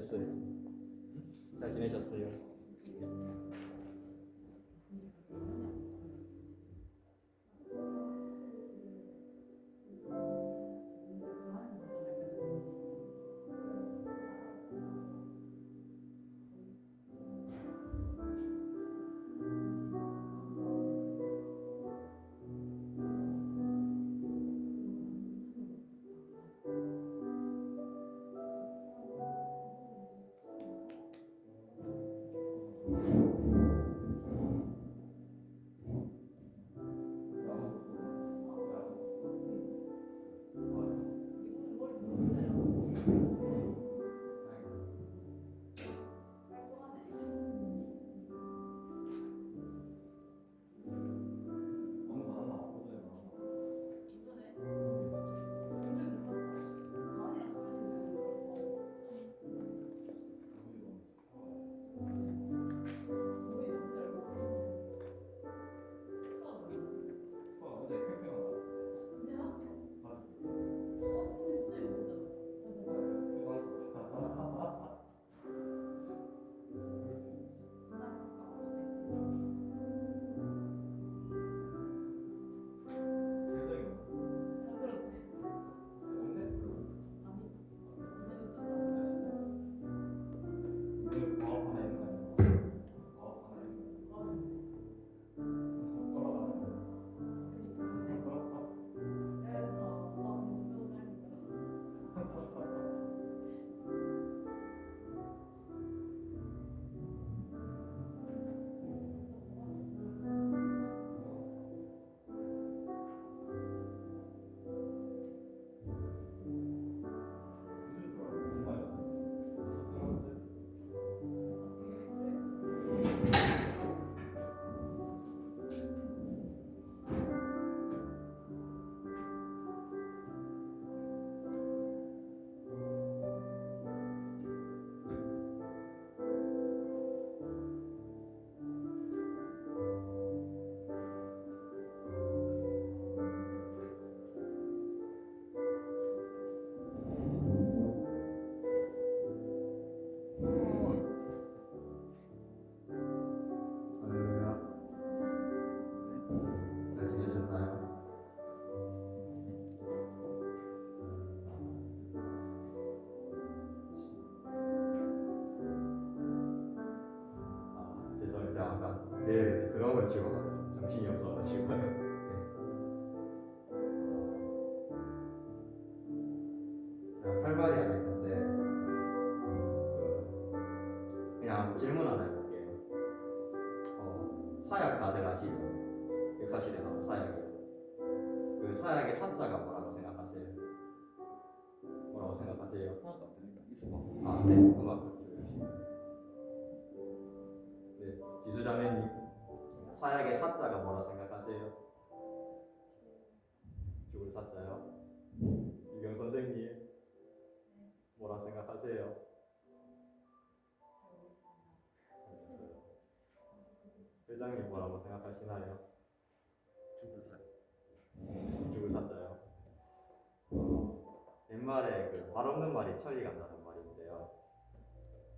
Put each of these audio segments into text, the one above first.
지내셨어요? 잘 지내셨어요? 할렐루야. 잘 지내셨나요? 죄송해요. 제가 아까 내일 드럼을 치고 가서 정신이 없어가지고. 제가 할 말이 하나 있는데 그냥 질문 하나 해볼게요. 사약 다들 아시죠? 역사시대 나온 사약이요. 그 사약의 사자가 뭐라고 생각하세요? 뭐라고 생각하세요? 하나도 안 되니까 있어봐. 아, 네. 음악 들려주시면. 네, 지수자매님. 사약의 사자가 뭐라 생각하세요? 죽을 사자요? 유경 선생님. 뭐라 생각하세요? 회장님 뭐라고 생각하시나요? 죽을 사자요? 옛말에 그 말 없는 말이 천리 간다는 말인데요.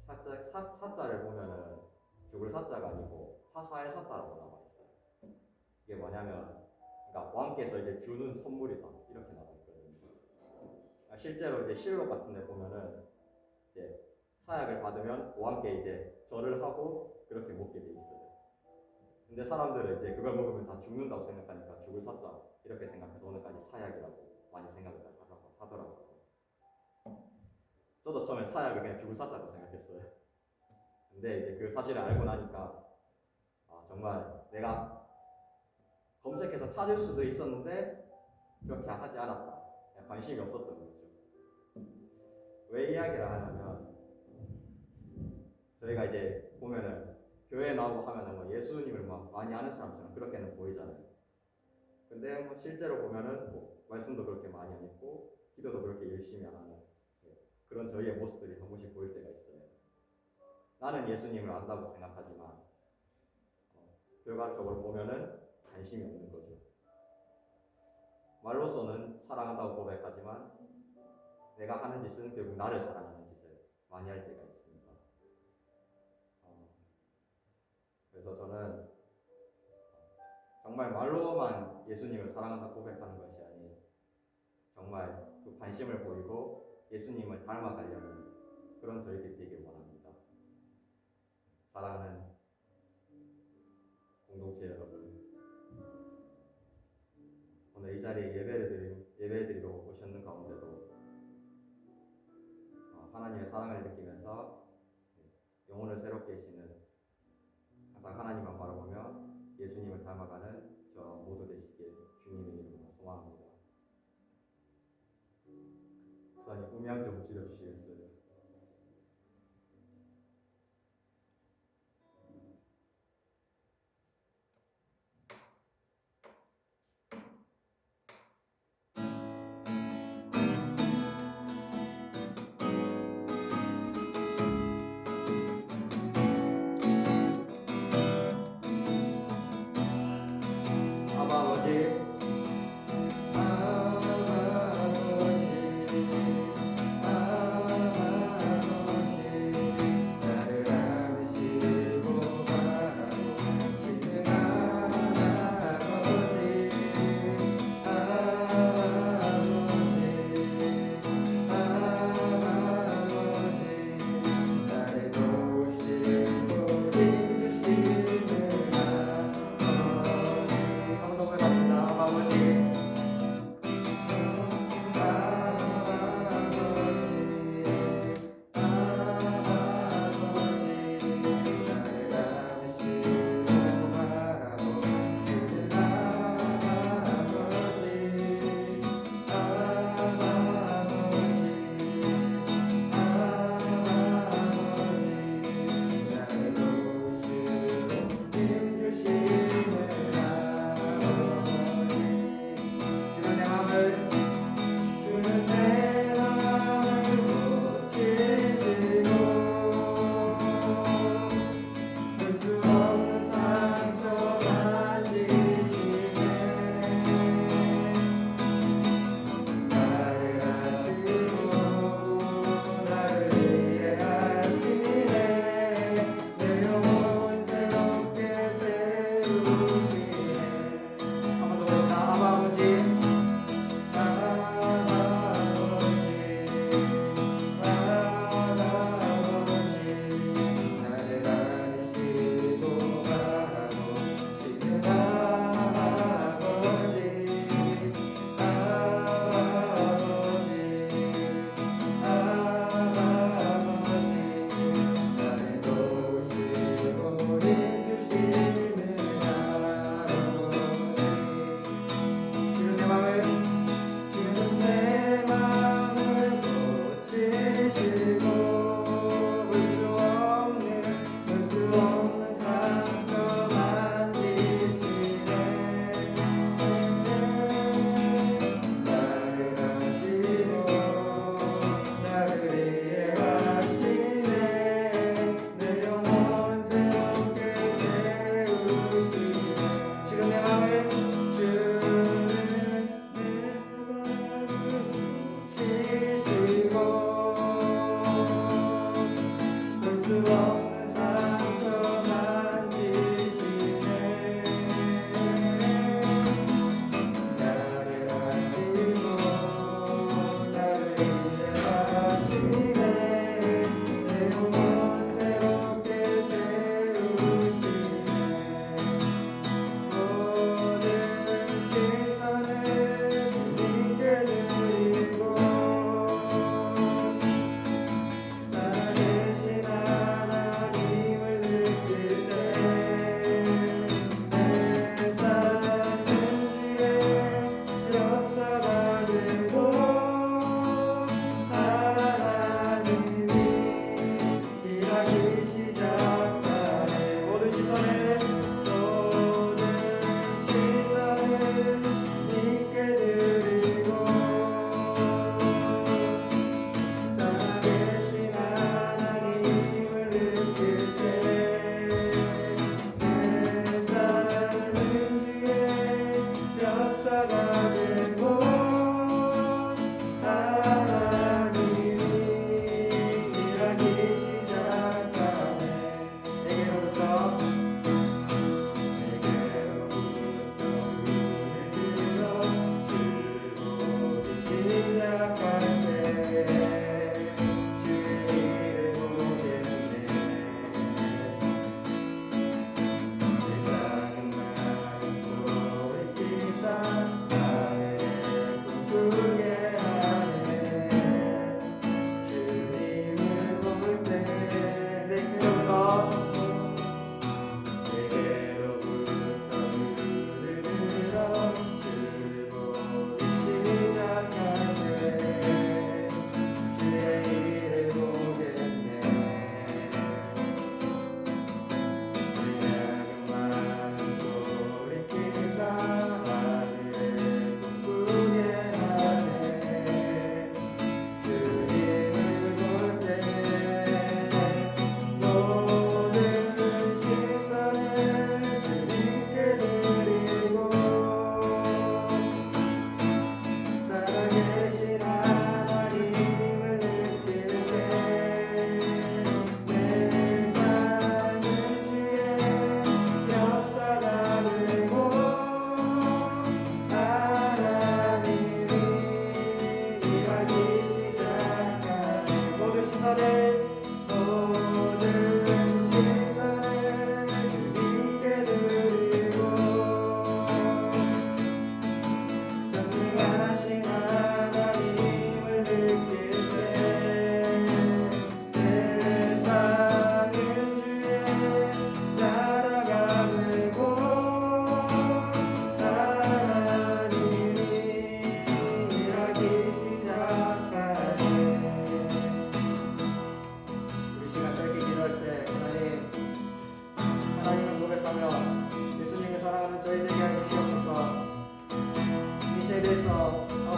사자를 보면은 죽을 사자가 아니고 화사의 사자라고 나와 있어요. 이게 뭐냐면, 그러니까 왕께서 이제 주는 선물이다 이렇게 나와 있거든요. 실제로 이제 실록 같은데 보면은 이제 사약을 받으면 왕께 이제 절을 하고 그렇게 먹게 돼 있어요. 근데 사람들은 이제 그걸 먹으면 다 죽는다고 생각하니까 죽을 사자 이렇게 생각해서 오늘까지 사약이라고 많이 생각을 하라고 하더라고요. 저도 처음에 사약을 그냥 죽을 사자라고 생각했어요. 근데 이제 그 사실을 알고 나니까 정말 내가 검색해서 찾을 수도 있었는데 그렇게 하지 않았다. 관심이 없었던 거죠. 왜 이야기를 하냐면, 저희가 이제 보면은 교회 나오고 하면은 뭐 예수님을 막 많이 아는 사람처럼 그렇게는 보이잖아요. 근데 뭐 실제로 보면은 뭐 말씀도 그렇게 많이 안 읽고 기도도 그렇게 열심히 안 하는 그런 저희의 모습들이 한 번씩 보일 때가 있어요. 나는 예수님을 안다고 생각하지만 결과적으로 보면은 관심이 없는 거죠. 말로서는 사랑한다고 고백하지만 내가 하는 짓은 결국 나를 사랑하는 짓을 많이 할 때가 있습니다. 그래서 저는 정말 말로만 예수님을 사랑한다 고백하는 것이 아닌 정말 그 관심을 보이고 예수님을 닮아가려는 그런 저희들이 되길 원합니다. 사랑하는 공동체 여러분, 오늘 이 자리에 예배드리러 오셨는 가운데도 하나님의 사랑을 느끼면서 영혼을 새롭게 하시는, 항상 하나님만 바라보며 예수님을 닮아가는 저 모두 되시길 주님의 이름으로 소망합니다. 목사님 음향 좀 줄여주시겠어요? 아버지, 아버지, 아버지.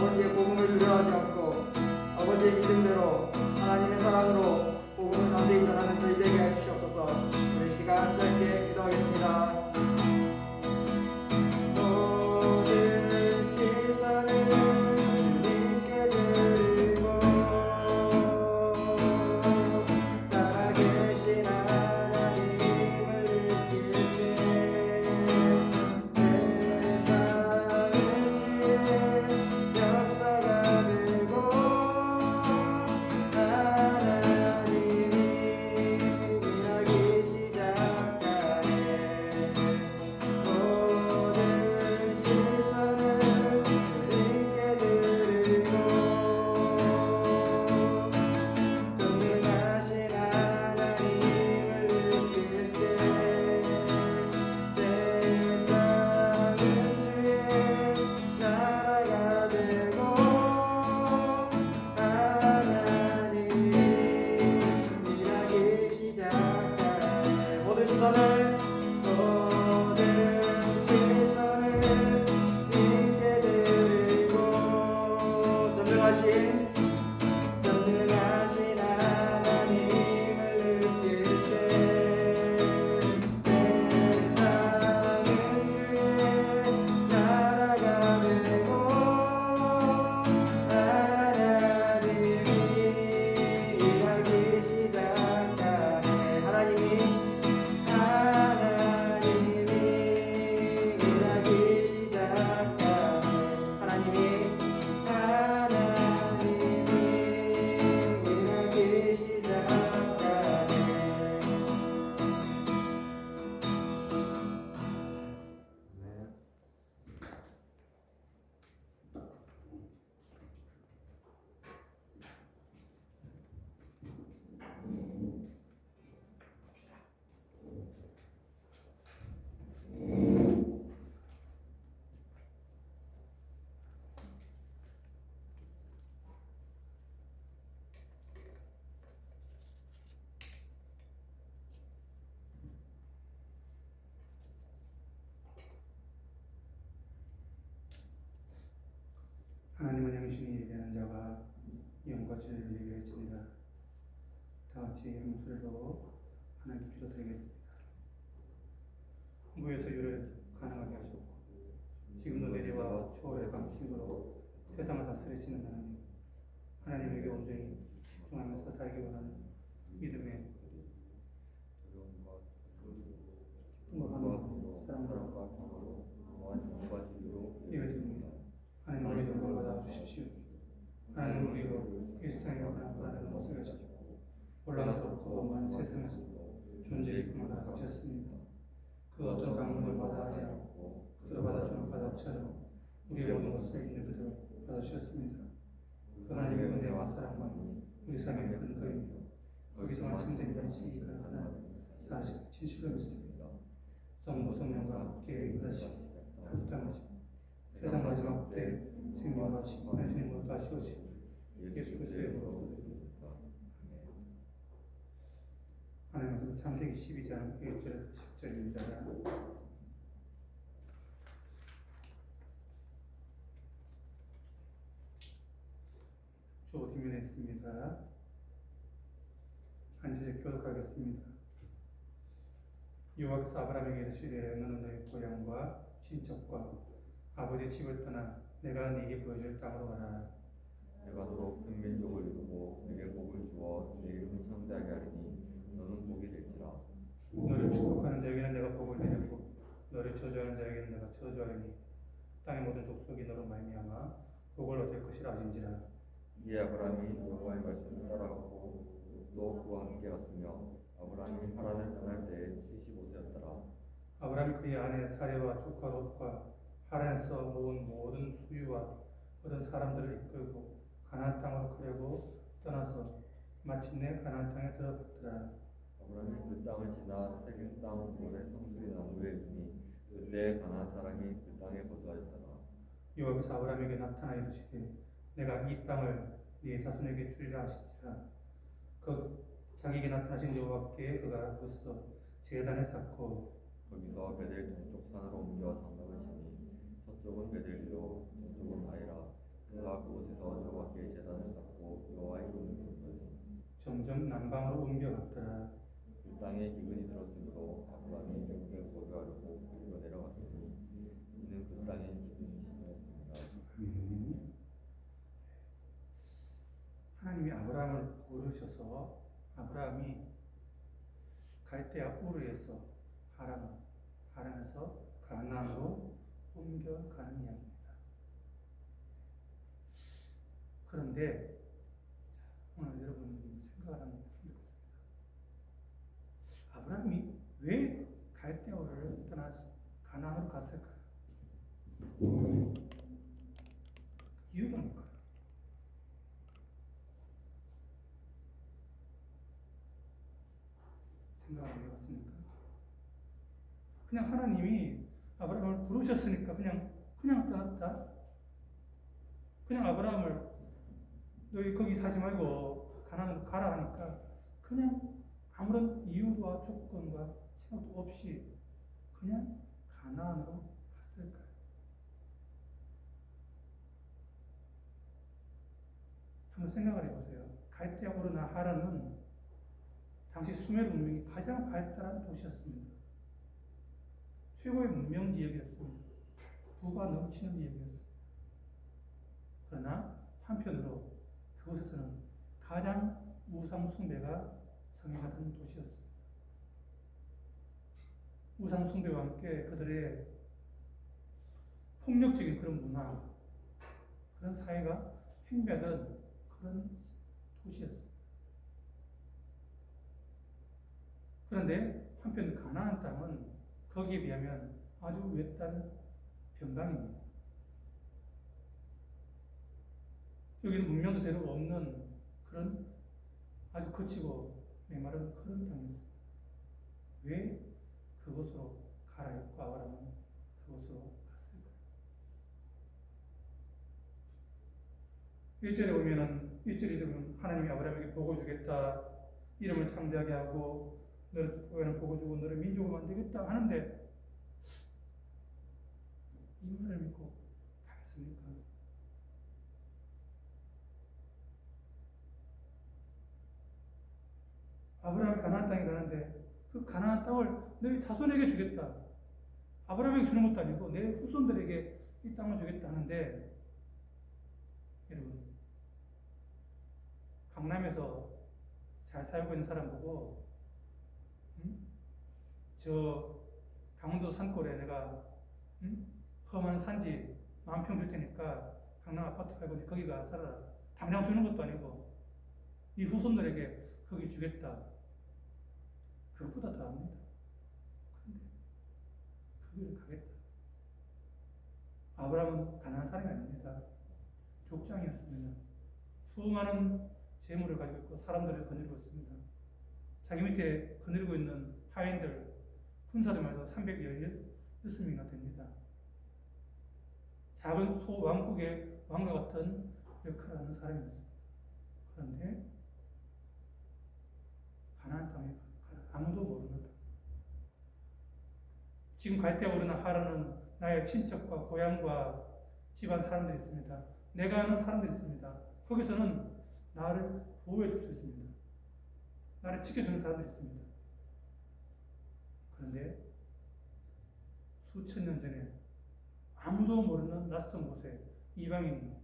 아버지의 복음을 두려워하지 않고 아버지의 믿음대로 하나님의 사랑으로 복음을 담대히 전하는 저희 되게 하시옵소서. 우리 시간 짧게 기도하겠습니다. 모든 시선을 주님께 드리고 살아계신 하나님을 느낄 때 세상은 주의 역사가 되고 하나님이 일하기 시작하네. 모든 시선을 주님께 드리고 전능하신 하나님을 느낄 때 세상은 주의 나라가 되고 하나님이 일하기 시작하네. 모든 시선을 주님께 드리고 전능하신 하나님을 느낄 때 세상은 주의 나라가 되고 하나님이 일하기 시작하네. 하나님이 일하기 시작하네. 하나님이 일하기 시작하네. 네. 하나님은 영신이 예배하는 자가 영과 진리를 예배할지니라. 다 같이 목소리로 하나님께 기도드리겠습니다. 무에서 유를 가능하게 하셨고 지금도 내리와 초월의 방식으로 세상을 다스리시는 하나님, 하나님에게 온전히 집중하면서 살기 원하는 믿음의 행복하는 사람과 예배드립니다. 하나님 우리 영광 받아 주십시오. 하나님 우리로 일상에 관한 불안한 것을 가지고 혼란스럽고 엄한 세상에서 존재의 그만을 하셨습니다. 그 어떤 강물을 받아 하지 않고 그대로 받아주는 바다처럼 우리의 모든 것을 있는 그대로 받아주셨습니다. 그 하나님의 은혜와 사랑만이 우리 삶의 근거이며 거기서 완성된 것이 가능한 사실 진실로 믿습니다. 성부 성령과 함께 임하시고 합당하시고 세상 마지막 때 생명과 심판의 주님으로 다시 오시고 예수 그리스도의 이름으로 기도드립니다. 하나님은 창세기 12장 1절에서 10절입니다. 주 뒷면에 있습니다. 한 절씩 교독하겠습니다. 여호와께서 아브라함에게 이르시되 너는 너의 고향과 친척과 아버지의 집을 떠나 내가 네게 보여줄 땅으로 가라. 내가 너로 큰 민족을 이루고 내게 복을 주어 내 이름을 창대하게 하리니 너는 복이 될지라. 너를 축복하는 자에게는 내가 복을 내리고 너를 저주하는 자에게는 내가 저주하리니 땅의 모든 족속이 너로 말미암아 복을 얻을 것이라 하신지라. 이에 아브라함이 여호와의 말씀을 따라갔고 또 그와 함께 갔으며 아브라함이 하란을 떠날 때에 75세였더라. 아브라함이 그의 아내 사레와 조카 롯과 하란에서 모은 모든 수유와 얻은 사람들을 이끌고 가나안 땅으로 가려고 떠나서 마침내 가나안 땅에 들어갔더라. 아브라함이 그 땅을 지나 세겜 땅 모래 상수리 나무에 이르니 그때 가나안 사람이 그 땅에 거주하였더라. 여호와께서 아브라함에게 나타나 이르시되 내가 이 땅을 네 자손에게 주리라 하시니라. 그 자기에게 나타나신 여호와께 그가 거기서 제단을 쌓고 거기서 베델 동쪽 산으로 옮겨 장막을 치니 서쪽은 베델이요 동쪽은 아이라 그가 그곳에서 여호와께 제단을 쌓고 여호와의 이름을 부르더니 점점 남방으로 옮겨갔더라. 그 땅에 기근이 들었으므로 아브라함이 외국에 거주하려고 그리로 내려갔으니 이는 그 땅에 기근이 심했습니다. 아멘. 하나님이 아브라함을 부르셔서 아브라함이 갈대아 우르에서 하란에서 가나안으로 옮겨가는 이야기입니다. 그런데 오늘 여러분 생각을 한번 했으면 좋겠습니다. 아브라함이 왜 갈대아우를 떠나서 가나안으로 갔을까요? 이유가 뭘까요? 생각을 해봤습니까? 그냥 하나님이 아브라함을 부르셨으니까 그냥 떠났다. 그냥 아브라함을 너희 거기 사지 말고 가나안으로 가라 하니까 그냥 아무런 이유와 조건과 생각도 없이 그냥 가나안으로 갔을까요? 한번 생각을 해보세요. 갈대아우르나 하란은 당시 수메르 문명이 가장 발달한 도시였습니다. 최고의 문명 지역이었습니다. 부가 넘치는 지역이었습니다. 그러나 한편으로 그곳에서는 가장 우상 숭배가 성행하던 도시였습니다. 우상 숭배와 함께 그들의 폭력적인 그런 문화, 그런 사회가 행배하던 그런 도시였습니다. 그런데 한편 가나안 땅은 거기에 비하면 아주 외딴 변방입니다. 여기는 문명도 제대로 없는 그런 아주 거치고 메마른 그런 땅이었습니다. 왜 그곳으로 가라 했고 아브라함은 그곳으로 갔을까요? 1절에 보면 하나님이 아브라함에게 복을 주겠다, 이름을 창대하게 하고 너를 축복하는 복을 주고 너를 민족을 만들겠다 하는데 이 말을 믿고 가겠습니까? 아브라함이 가나안 땅에 가는데 그 가나안 땅을 너희 자손에게 주겠다. 아브라함에게 주는 것도 아니고 내 후손들에게 이 땅을 주겠다 하는데 여러분 강남에서 잘 살고 있는 사람 보고 저 강원도 산골에 내가 험한 산지 10,000평 줄 테니까 강남 아파트 팔고 거기 가 살아라. 당장 주는 것도 아니고 이 후손들에게 거기 주겠다. 그것보다 더 합니다. 그런데 거기를 가겠다. 아브라함은 가난한 사람이 아닙니다. 족장이었습니다. 수많은 재물을 가지고 있고 사람들을 거느리고 있습니다. 자기 밑에 거느리고 있는 하인들, 군사들 말도 316명이나 됩니다. 작은 소왕국의 왕과 같은 역할을 하는 사람이었습니다. 그런데 가나안 땅에 아무도 모르는 땅. 지금 갈대아우르나 하란은 나의 친척과 고향과 집안 사람들이 있습니다. 내가 아는 사람들이 있습니다. 거기서는 나를 보호해 줄 수 있습니다. 나를 지켜주는 사람들이 있습니다. 그런데 수천 년 전에 아무도 모르는 낯선 곳에 이방인이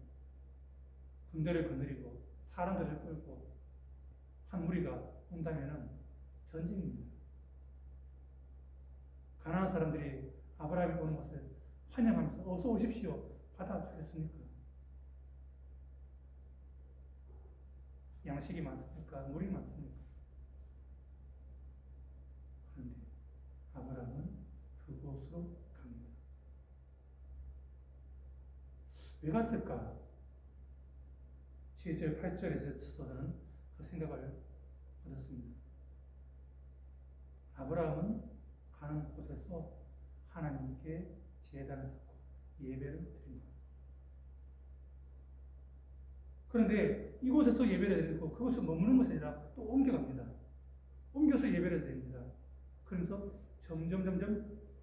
군대를 거느리고 사람들을 끌고 한 무리가 온다면은 전쟁입니다. 가나안 사람들이 아브라함이 오는 것을 환영하면서 어서 오십시오 받아주겠습니까? 양식이 많습니까? 물이 많습니까? 그런데 아브라함은 그곳으로 갑니다. 왜 갔을까? 7절, 8절에서는 그 생각을 얻었습니다. 아브라함은 가는 곳에서 하나님께 제단을 쌓고 예배를 드립니다. 그런데 이곳에서 예배를 드리고 그곳에 머무는 것이 아니라 또 옮겨갑니다. 옮겨서 예배를 드립니다. 그러면서 점점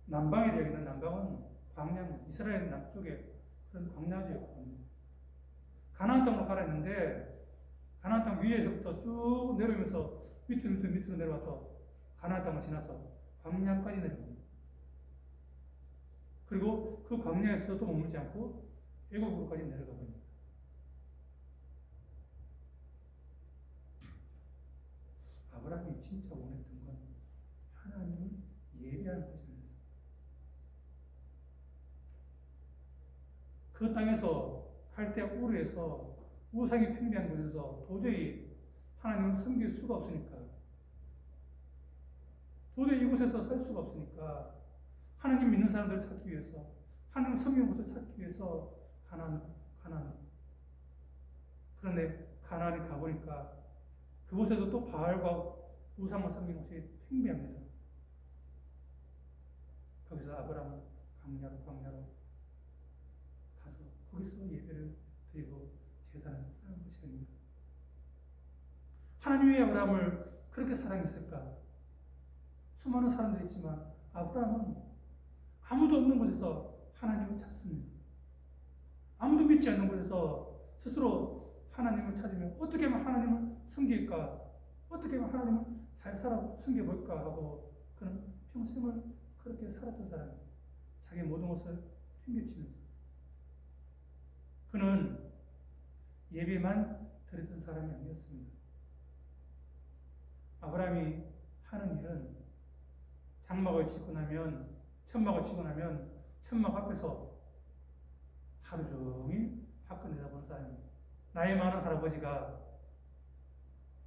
남방에 되어 있는 남방은 광야입니다. 이스라엘 남쪽에 그런 광야 지역입니다. 가나안 땅으로 가라 했는데 가나안 땅 위에서부터 쭉 내려오면서 밑으로 내려와서 가나안 땅을 지나서 광야까지 내려옵니다. 그리고 그 광야에서도 머물지 않고 애굽으로까지 내려가 버립니다. 아브라함이 진짜 원했던 건 하나님을 예배하는 것이었어요. 그 땅에서 갈대아 우르에서 우상이 팽배한 곳에서 도저히 하나님을 섬길 수가 없으니까, 도저히 이곳에서 살 수가 없으니까 하나님 믿는 사람들을 찾기 위해서, 하나님 섬기는 곳을 찾기 위해서 가나안. 그런데 가나안에 가보니까 그곳에도 또 바알과 우상을 섬기는 곳이 팽배합니다. 거기서 아브라함은 광야로 가서 거기서 예배를 드리고 제단을 쌓은 것이 아닙니다. 하나님이 왜 아브라함을 그렇게 사랑했을까? 수많은 사람들이 있지만 아브라함은 아무도 없는 곳에서 하나님을 찾습니다. 아무도 믿지 않는 곳에서 스스로 하나님을 찾으며 어떻게 하면 하나님을 섬길까? 어떻게 하면 하나님을 잘 섬겨볼까 하고 그는 평생을 그렇게 살았던 사람이에요. 자기 모든 것을 챙겨치면서. 그는 예배만 드렸던 사람이 아니었습니다. 아브라함이 하는 일은 장막을 치고 나면, 천막을 치고 나면 천막 앞에서 하루 종일 밖을 내다보는 사람입니다. 나이 많은 할아버지가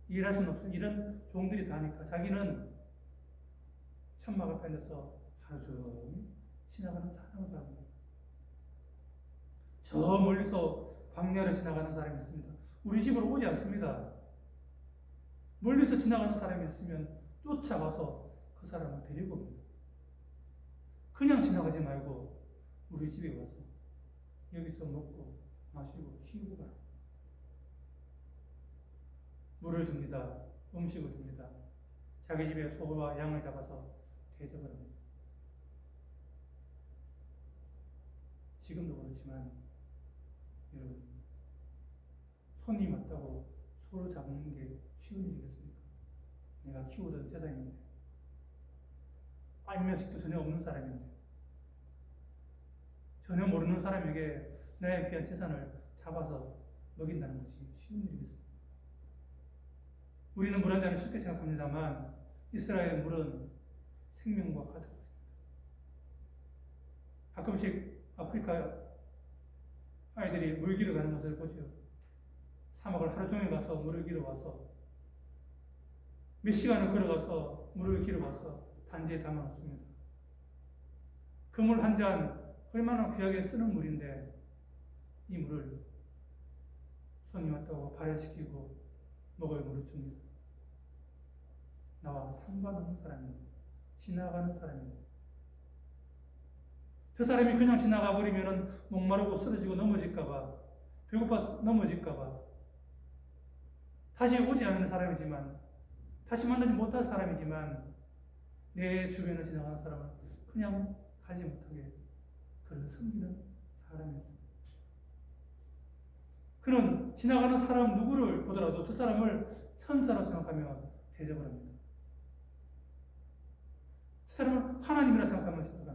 일할 수는 없어. 일은 종들이 다 하니까 자기는 천막 앞에 앉아서 하루 종일 지나가는 사람을 바랍니다. 저 멀리서 광야를 지나가는 사람이 있습니다. 우리 집으로 오지 않습니다. 멀리서 지나가는 사람이 있으면 쫓아가서 그 사람을 데리고 옵니다. 그냥 지나가지 말고 우리 집에 와서 여기서 먹고 마시고 쉬고 가라. 물을 줍니다. 음식을 줍니다. 자기 집에 소와 양을 잡아서 대접을 합니다. 지금도 그렇지만 여러분, 손이 맞다고 소를 잡는 게 쉬운 일이겠습니까? 내가 키우던 재산인데, 알면식도 전혀 없는 사람인데, 전혀 모르는 사람에게 나의 귀한 재산을 잡아서 먹인다는 것이 쉬운 일이겠습니까? 우리는 물 한 잔을 쉽게 생각합니다만 이스라엘의 물은 생명과 같은 것입니다. 가끔씩 아프리카 아이들이 물 기러 가는 것을 보죠. 사막을 하루 종일 가서 물을 기러 와서 몇 시간을 걸어가서 물을 기러 와서 단지에 담아 놓습니다. 그 물 한 잔 얼마나 귀하게 쓰는 물인데 이 물을 손이 왔다고 발효시키고 먹을 물을 줍니다. 나와 상관없는 사람입니다. 지나가는 사람입니다. 저 사람이 그냥 지나가 버리면 목마르고 쓰러지고 넘어질까봐, 배고파서 넘어질까봐, 다시 오지 않는 사람이지만, 다시 만나지 못할 사람이지만, 내 주변을 지나가는 사람은 그냥 가지 못하게 그를 섬기는 사람이었습니다. 그는 지나가는 사람 누구를 보더라도 그 사람을 천사로 생각하며 대접을 합니다. 그 사람을 하나님이라 생각하며 생각합니다.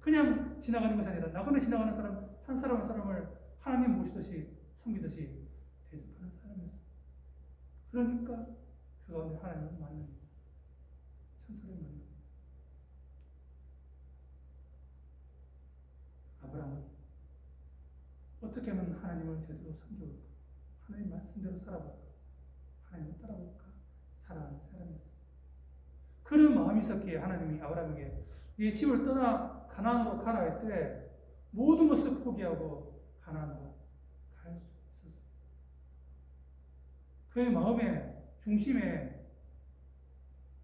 그냥 지나가는 것이 아니라 나그네 지나가는 사람 한 사람 한 사람을 하나님 모시듯이 섬기듯이 대접하는 사람이었습니다. 그러니까 그 가운데 하나님을 만납니다. 천사를 만납니다. 아브라함은 어떻게 하면 하나님을 제대로 섬겨볼까? 하나님 말씀대로 살아볼까? 하나님을 따라볼까? 살아가는 사람이었습니다. 그런 마음이 있었기에 하나님이 아브라함에게 이 집을 떠나 가나안으로 가라 할 때 모든 것을 포기하고 가나안으로 갈 수 있었습니다. 그의 마음의 중심에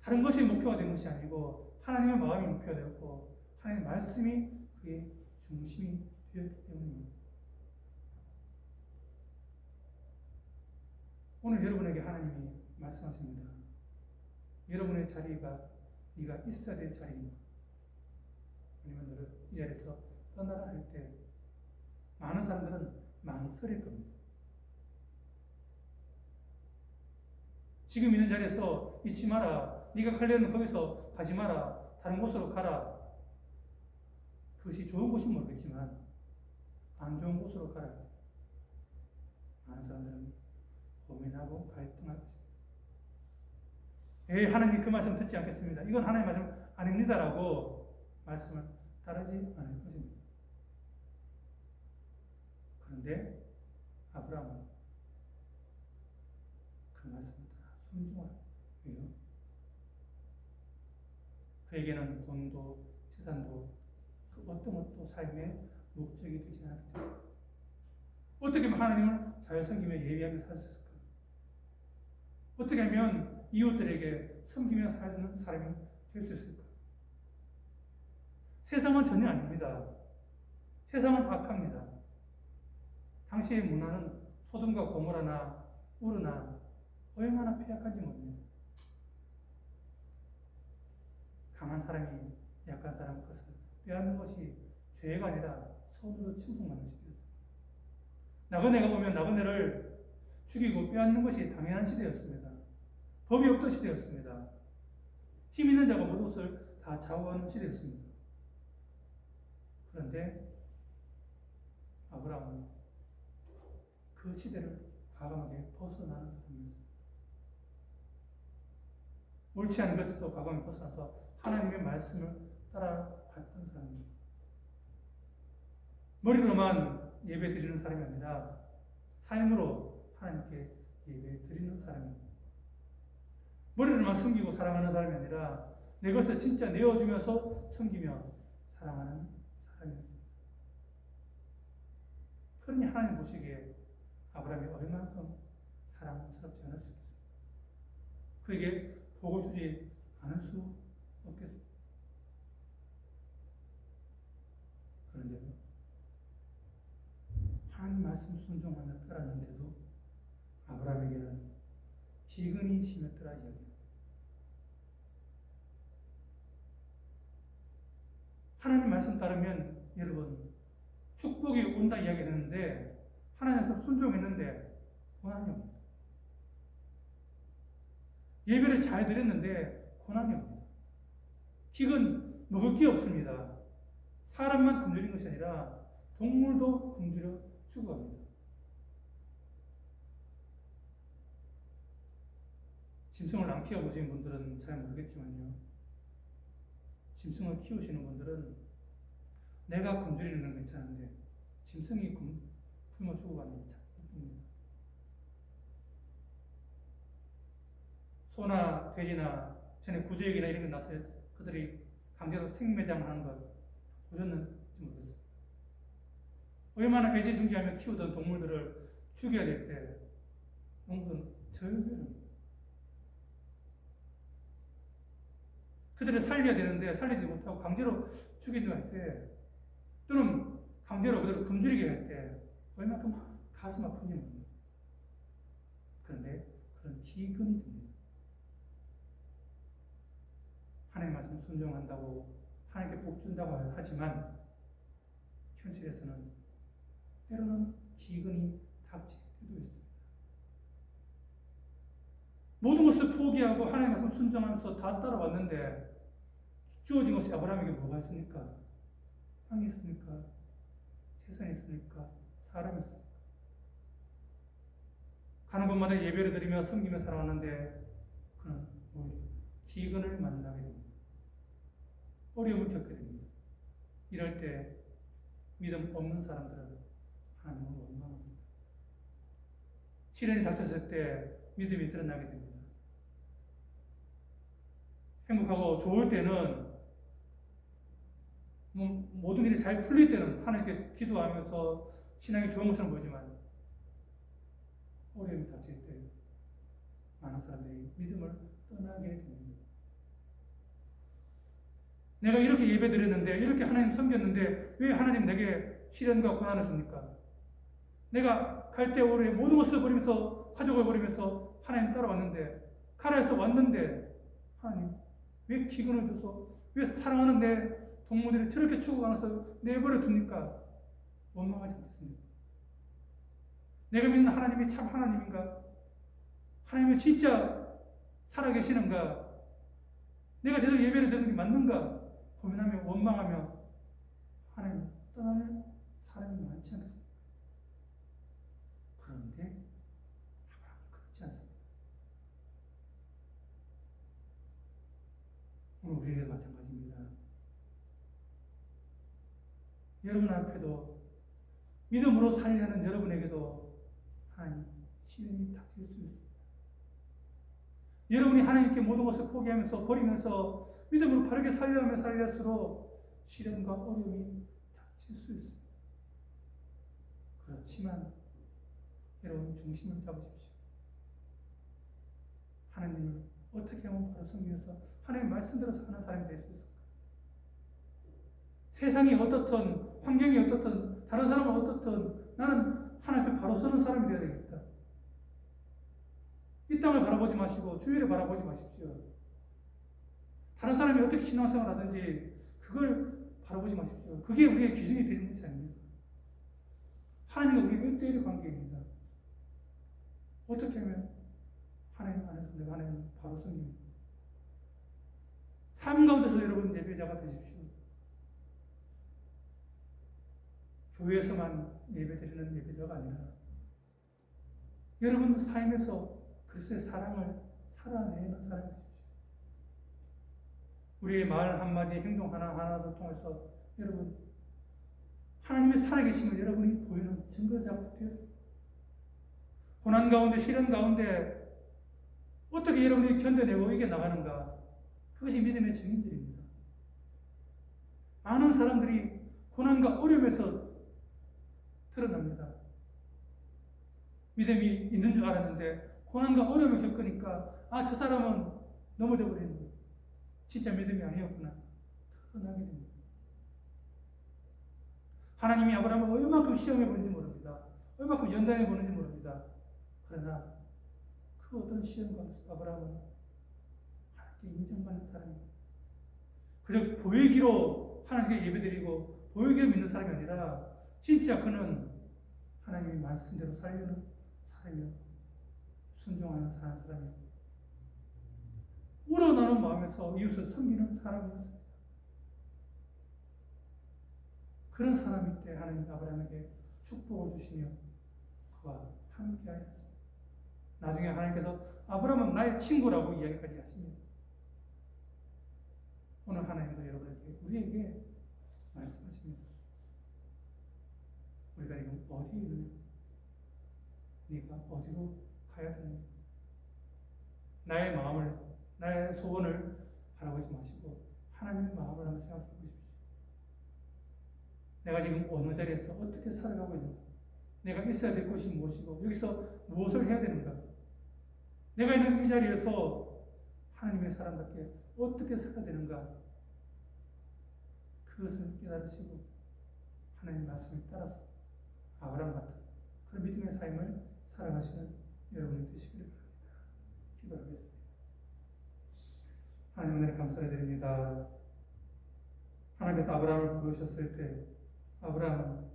다른 것이 목표가 된 것이 아니고 하나님의 마음이 목표가 되었고 하나님의 말씀이 그의 중심이 되었기 때문입니다. 오늘 여러분에게 하나님이 말씀하십니다. 여러분의 자리가 네가 있어야 될 자리입니다. 아니면 너를 이 자리에서 떠나라 할 때 많은 사람들은 망설일 겁니다. 지금 있는 자리에서 있지 마라. 네가 가려면 거기서 가지 마라. 다른 곳으로 가라. 그것이 좋은 곳인 모르겠지만 안 좋은 곳으로 가라. 많은 사람들은 고민하고 갈등할 것입니다. 하나님 그 말씀 듣지 않겠습니다. 이건 하나님의 말씀 아닙니다라고 말씀을 따르지 않을 것입니다. 그런데 아브라함은 그 말씀을 따라 순종합니다. 왜요? 그에게는 돈도 재산도 그 어떤 것도 삶의 목적이 되지 않았기 때문에 어떻게 하면 하나님을 잘 섬기며 예비하며 살 수 있을까? 어떻게 하면 이웃들에게 섬기며 사는 사람이 될 수 있을까? 세상은 전혀 아닙니다. 세상은 악합니다. 당시의 문화는 소돔과 고모라나 우르나 얼마나 폐악한지 모릅니다. 강한 사람이 약한 사람 것을 빼앗는 것이 죄가 아니라 손으로 칭송받는 시대였습니다. 나그네가 보면 나그네를 죽이고 빼앗는 것이 당연한 시대였습니다. 법이 없던 시대였습니다. 힘 있는 자가 모든 것을 다 좌우하는 시대였습니다. 그런데 아브라함은 그 시대를 과감하게 벗어나는 사람이었습니다. 옳지 않은 것에서 과감하게 벗어나서 하나님의 말씀을 따라갔던 사람입니다. 머리로만 예배 드리는 사람이 아니라 삶으로 하나님께 예배 드리는 사람입니다. 머리로만 섬기고 사랑하는 사람이 아니라 내 것을 진짜 내어주면서 섬기며 사랑하는 사람이었습니다. 그러니 하나님 보시기에 아브라함이 얼마큼 사랑스럽지 않을 수 있습니다. 그에게 복을 주지 않을 수 없겠습니다. 그런데도 하나님 말씀 순종하며 따랐는데도 아브라함에게는 기근이 심했더라 이야기합니다. 하나님 말씀 따르면 여러분 축복이 온다 이야기했는데 하나님께서 순종했는데 고난이 옵니다. 예배를 잘 드렸는데 고난이 옵니다. 기근 먹을 게 없습니다. 사람만 굶주린 것이 아니라 동물도 굶주려 죽어갑니다. 짐승을 안 키워보신 분들은 잘 모르겠지만요. 짐승을 키우시는 분들은 내가 굶주리는 건 괜찮은데 짐승이 굶어 죽어가는 건 참 힘듭니다. 소나 돼지나 전에 구조역이나 이런 게 났어요. 그들이 강제로 생매장하는 걸 보셨는지 모르겠어요. 얼마나 애지중지하며 키우던 동물들을 죽여야 될 때 농부는 절규합니다. 그들을 살려야 되는데 살리지 못하고 강제로 죽이려 할 때 또는 강제로 그들을 굶주리게 할 때 얼마큼 가슴 아픈지 모릅니다. 그런데 그런 기근이 듭니다. 하나님 말씀 순종한다고 하나님께 복 준다고 하지만 현실에서는 때로는 기근이 닥칠 때도 있습니다. 모든 것을 포기하고 하나님 말씀 순종하면서 다 따라왔는데 주어진 것이 아브라함에게 뭐가 있습니까? 땅이 있습니까? 재산이 있습니까? 사람이 있습니까? 가는 곳마다 예배를 드리며 섬기며 살아왔는데 그는 오히려 기근을 만나게 됩니다. 어려움을 겪게 됩니다. 이럴 때 믿음 없는 사람들은 하나님을 원망합니다. 시련이 닥쳤을 때 믿음이 드러나게 됩니다. 행복하고 좋을 때는 모든 일이 잘 풀릴 때는 하나님께 기도하면서 신앙이 좋은 것처럼 보이지만 어려움이 닥칠 때 많은 사람들이 믿음을 떠나게 됩니다. 내가 이렇게 예배 드렸는데 이렇게 하나님 섬겼는데 왜 하나님 내게 시련과 고난을 줍니까? 내가 갈대 오래 모든 것을 버리면서 가족을 버리면서 하나님 따라왔는데 가라 해서 왔는데 하나님 왜 기근을 줘서 왜 사랑하는 내 동물들이 저렇게 죽어가면서 내버려 둡니까? 원망하지 않겠습니까? 내가 믿는 하나님이 참 하나님인가? 하나님은 진짜 살아계시는가? 내가 제대로 예배를 드리는 게 맞는가? 고민하며 원망하며 하나님 떠날 사람이 많지 않겠습니까? 그런데 아브라함은 그렇지 않습니다. 오늘 우리에게 마찬가지입니다. 여러분 앞에도 믿음으로 살려는 여러분에게도 하나님 시련이 닥칠 수 있습니다. 여러분이 하나님께 모든 것을 포기하면서 버리면서 믿음으로 바르게 살려하며 살릴수록 시련과 어려움이 닥칠 수 있습니다. 그렇지만 여러분 중심을 잡으십시오. 하나님을 어떻게 하면 바로 섬기면서 하나님 말씀대로 사는 사람이 될 수 있을까? 세상이 어떻든 환경이 어떻든 다른 사람은 어떻든 나는 하나님 앞에 바로 서는 사람이 되어야 되겠다. 이 땅을 바라보지 마시고 주위를 바라보지 마십시오. 다른 사람이 어떻게 신앙생활 하든지 그걸 바라보지 마십시오. 그게 우리의 기준이 되는 것이 아닙니다. 하나님과 우리의 1대1의 관계입니다. 어떻게 하면 하나님 안에서 내가 하나님 바로 섬깁니다. 삶 가운데서 여러분 예배자가 되십시오. 교회에서만 예배드리는 예배자가 아니라 여러분 삶에서 그리스도의 사랑을 살아내는 사람이 되십시오. 우리의 말 한마디, 행동 하나하나를 통해서 여러분 하나님의 살아계심을 여러분이 보이는 증거자가 되어야 됩니다. 고난 가운데, 시련 가운데 어떻게 여러분이 견뎌내고 이겨나가는가? 그것이 믿음의 증인들입니다. 많은 사람들이 고난과 어려움에서 드러납니다. 믿음이 있는 줄 알았는데 고난과 어려움을 겪으니까 저 사람은 넘어져 버리는 거예요. 진짜 믿음이 아니었구나. 드러나게 됩니다. 하나님이 아브라함을 얼마큼 시험해 보는지 모릅니다. 얼마큼 연단해 보는지 모릅니다. 그러나 그 어떤 시험 가운데서 아브라함은 하나님께 인정받는 사람입니다. 그저 보이기로 하나님께 예배드리고 보이기로 믿는 사람이 아니라 진짜 그는 하나님의 말씀대로 살려는 사람이요, 순종하는 사는 사람이요, 우러나는 마음에서 이웃을 섬기는 사람이었습니다. 그런 사람일 때 하나님 아브라함에게 축복을 주시며 그와 함께 하였습니다. 나중에 하나님께서 아브라함은 나의 친구라고 이야기까지 하십니다. 오늘 하나님도 여러분에게 우리에게 말씀하십니다. 우리가 지금 어디에 있느냐? 네가 어디로 가야 되느냐? 나의 마음을, 나의 소원을 바라보지 마시고 하나님의 마음을 한번 생각해 보십시오. 내가 지금 어느 자리에서 어떻게 살아가고 있는가? 내가 있어야 될 것이 무엇이고 여기서 무엇을 해야 되는가? 내가 있는 이 자리에서 하나님의 사람답게 어떻게 살아야 되는가? 그것을 깨달으시고 하나님의 말씀에 따라서 아브라함 같은 그런 믿음의 삶을 살아가시는 여러분이 되시기를 바랍니다. 기도하겠습니다. 하나님 은혜를 감사드립니다. 하나님께서 아브라함을 부르셨을 때 아브라함은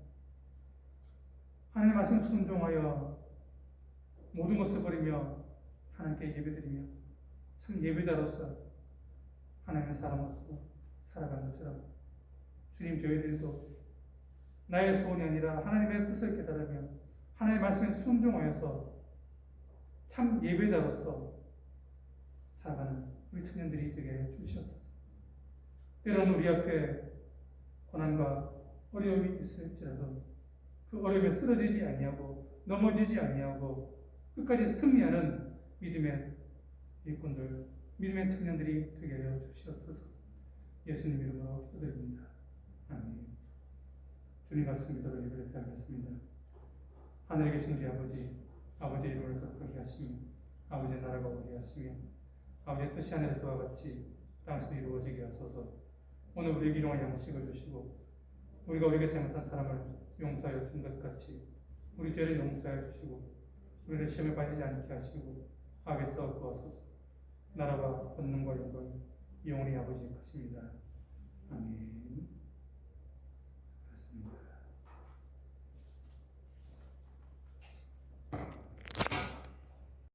하나님의 말씀 순종하여 모든 것을 버리며 하나님께 예배드리며 참 예배자로서 하나님의 사람으로서 살아간 것처럼 주님, 저희들도 나의 소원이 아니라 하나님의 뜻을 깨달으며 하나님의 말씀에 순종하여서 참 예배자로서 살아가는 우리 청년들이 되게 주시옵소서. 때로는 우리 앞에 고난과 어려움이 있을지라도 그 어려움에 쓰러지지 아니하고 넘어지지 아니하고 끝까지 승리하는 믿음의 일꾼들, 믿음의 청년들이 되게 하여 주시옵소서. 예수님 이름으로 기도드립니다. 아멘. 주님 같은 믿음으로 예배를 드리겠습니다. 하늘에 계신 우리 아버지, 아버지의 이름을 거룩하게 하시며 아버지의 나라가 오게 하시며 아버지의 뜻이 하늘에서와 같이 땅에서 이루어지게 하소서. 오늘 우리에게 일용할 양식을 주시고 우리가 우리에게 잘못한 사람을 용서하여 준 것 같이 우리 죄를 용서하여 주시고 우리를 시험에 빠지지 않게 하시고 악에서 구하소서. 나라와 권능과 영광이 영원히 아버지 것입니다. 아멘.